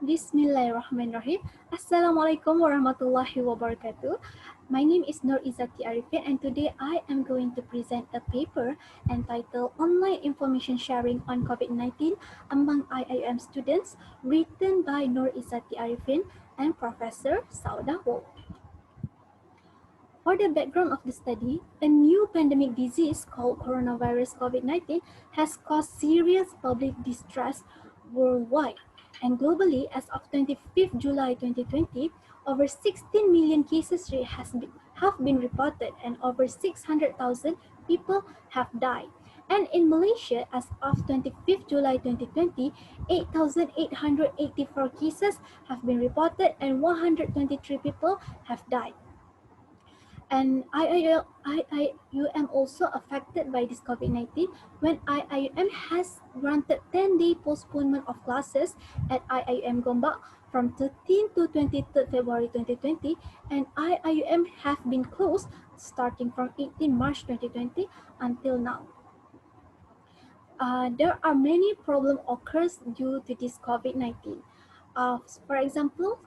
Bismillahirrahmanirrahim. Assalamualaikum warahmatullahi wabarakatuh. My name is Izzati Ariffin, and today I am going to present a paper entitled Online Information Sharing on COVID-19 among IIUM students, written by Izzati Ariffin and Professor Saodah. For the background of the study, a new pandemic disease called coronavirus COVID-19 has caused serious public distress worldwide. And globally, as of 25th July 2020, over 16 million cases have been reported and over 600,000 people have died. And in Malaysia, as of 25th July 2020, 8,884 cases have been reported and 123 people have died. And IIUM also affected by this COVID-19 when IIUM has granted 10-day postponement of classes at IIUM Gombak from 13 to 23rd February 2020, and IIUM have been closed starting from 18 March 2020 until now. There are many problems occurs due to this COVID-19. For example,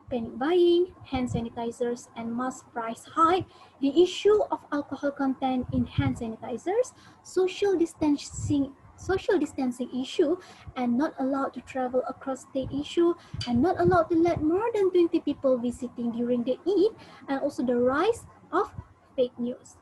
panic buying, hand sanitizers, and mask price hike, the issue of alcohol content in hand sanitizers, social distancing issue, and not allowed to travel across state issue, and not allowed to let more than 20 people visiting during the Eid, and also the rise of fake news.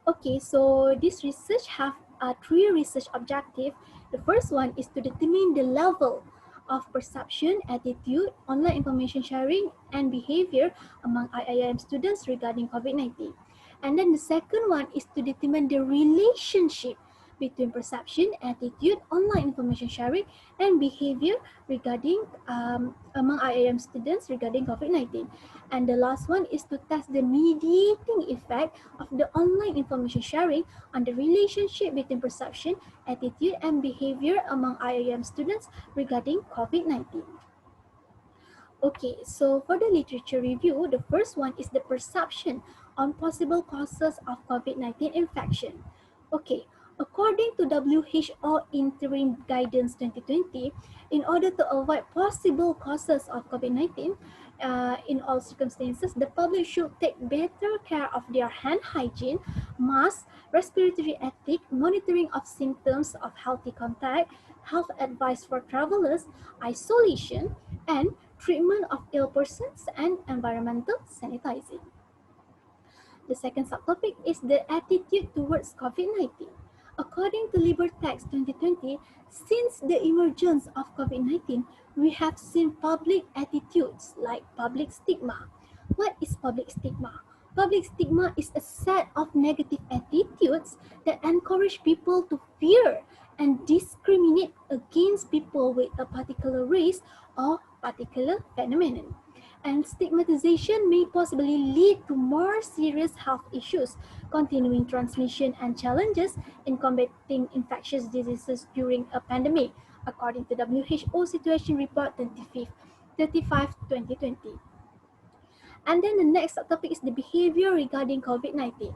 Okay, so this research have three research objectives. The first one is to determine the level of perception, attitude, online information sharing, and behavior among IIM students regarding COVID-19. And then the second one is to determine the relationship between perception, attitude, online information sharing, and behavior regarding among IIM students regarding COVID-19. And the last one is to test the mediating effect of the online information sharing on the relationship between perception, attitude, and behavior among IIM students regarding COVID-19. Okay, so for the literature review, the first one is the perception on possible causes of COVID-19 infection. Okay, according to WHO Interim Guidance 2020, in order to avoid possible causes of COVID-19, in all circumstances, the public should take better care of their hand hygiene, mask, respiratory etiquette, monitoring of symptoms of healthy contact, health advice for travelers, isolation, and treatment of ill persons, and environmental sanitizing. The second subtopic is the attitude towards COVID-19. According to LiberText 2020, since the emergence of COVID-19, we have seen public attitudes like public stigma. What is public stigma? Public stigma is a set of negative attitudes that encourage people to fear and discriminate against people with a particular race or particular phenomenon. And stigmatization may possibly lead to more serious health issues, continuing transmission, and challenges in combating infectious diseases during a pandemic, according to WHO Situation Report 35 2020. And then the next topic is the behavior regarding COVID-19.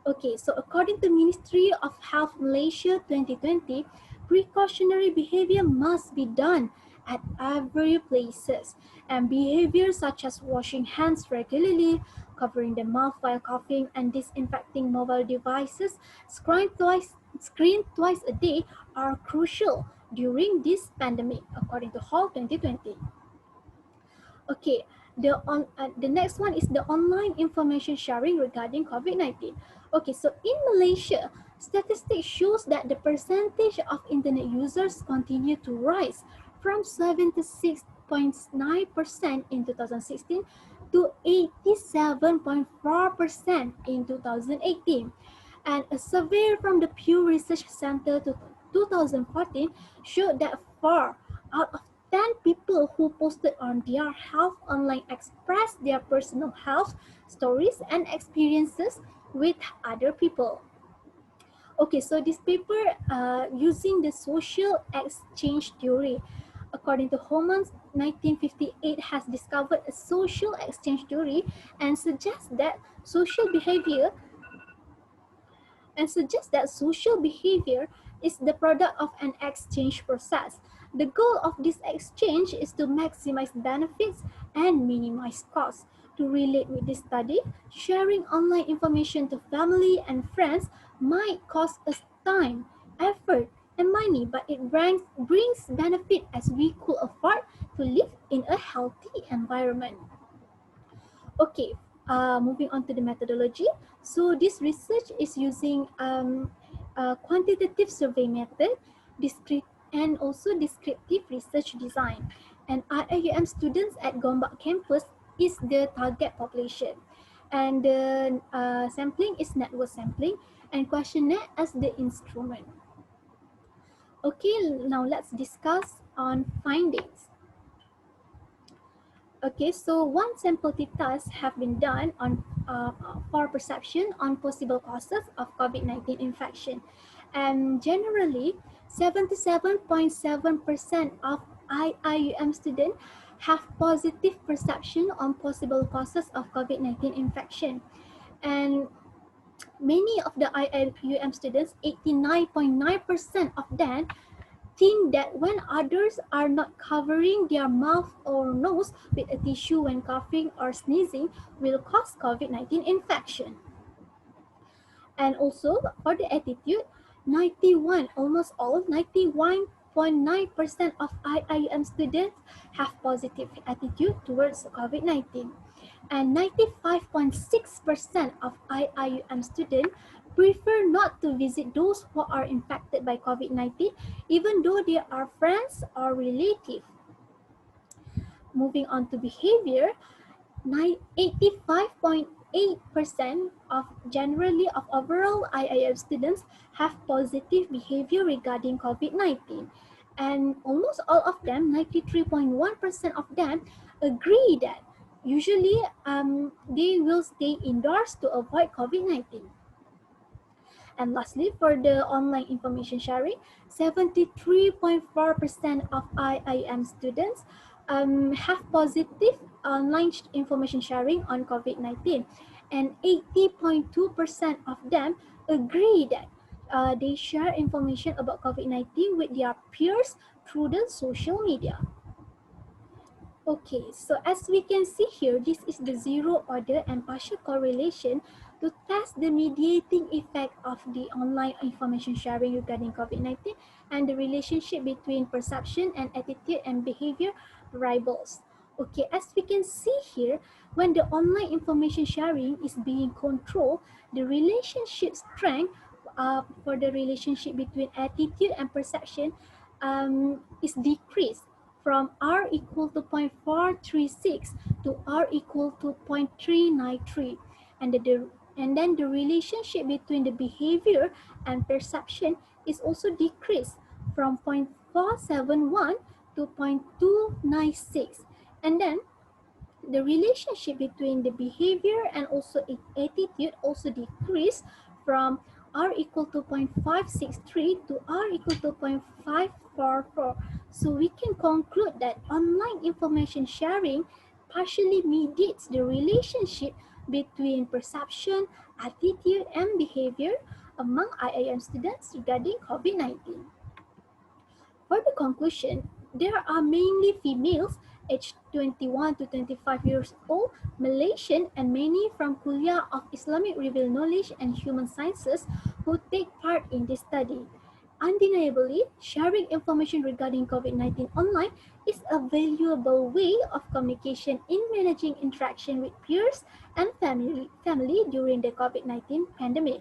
Okay, so according to Ministry of Health Malaysia 2020, precautionary behavior must be done at every places, and behaviors such as washing hands regularly, covering the mouth while coughing, and disinfecting mobile devices screened twice a day are crucial during this pandemic, according to Hall 2020. Okay, the next one is the online information sharing regarding COVID-19. Okay, so in Malaysia, statistics shows that the percentage of internet users continue to rise from 76.9% in 2016 to 87.4% in 2018. And a survey from the Pew Research Center to 2014 showed that 4 out of 10 people who posted on their health online expressed their personal health stories and experiences with other people. Okay, so this paper using the social exchange theory. According to Holman, 1958 has discovered a social exchange theory and suggests that social behavior is the product of an exchange process. The goal of this exchange is to maximize benefits and minimize costs. To relate with this study, sharing online information to family and friends might cost us time, effort, and money, but it brings benefit as we could afford to live in a healthy environment. Okay, moving on to the methodology. So this research is using a quantitative survey method, discrete and also descriptive research design. And IIUM students at Gombak campus is the target population. And the sampling is network sampling and questionnaire as the instrument. Okay, now let's discuss on findings. Okay, so one sample task have been done on for perception on possible causes of COVID-19 infection. And generally, 77.7% of IIUM students have positive perception on possible causes of COVID-19 infection. And many of the IIUM students, 89.9% of them, think that when others are not covering their mouth or nose with a tissue when coughing or sneezing will cause COVID-19 infection. And also for the attitude, 91, almost all, 91.9% of IIM students have positive attitude towards COVID-19. And 95.6% of IIUM students prefer not to visit those who are infected by COVID-19 even though they are friends or relatives. Moving on to behavior, 85.8% of generally of overall IIM students have positive behavior regarding COVID-19. And almost all of them, 93.1% of them, agree that usually they will stay indoors to avoid COVID-19. And lastly, for the online information sharing, 73.4% of IIM students have positive online information sharing on COVID-19. And 80.2% of them agree that they share information about COVID-19 with their peers through the social media. Okay, so as we can see here, this is the zero order and partial correlation to test the mediating effect of the online information sharing regarding COVID-19 and the relationship between perception and attitude and behavior variables. Okay, as we can see here, when the online information sharing is being controlled, the relationship strength for the relationship between attitude and perception is decreased from R equal to 0.436 to R equal to 0.393, and then the relationship between the behavior and perception is also decreased from 0.471 to 0.296, and then the relationship between the behavior and also attitude also decrease from R equal to 0.563 to R equal to 0.544. So we can conclude that online information sharing partially mediates the relationship between perception, attitude, and behavior among IIM students regarding COVID-19. For the conclusion, there are mainly females aged 21 to 25 years old, Malaysian, and many from Kuliah of Islamic Revealed Knowledge and Human Sciences who take part in this study. Undeniably, sharing information regarding COVID-19 online is a valuable way of communication in managing interaction with peers and family during the COVID-19 pandemic.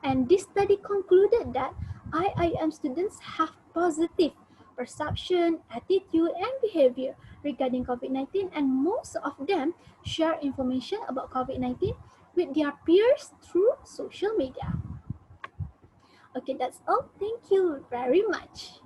And this study concluded that IIM students have positive perception, attitude, and behavior regarding COVID-19, and most of them share information about COVID-19 with their peers through social media. Okay, that's all. Thank you very much.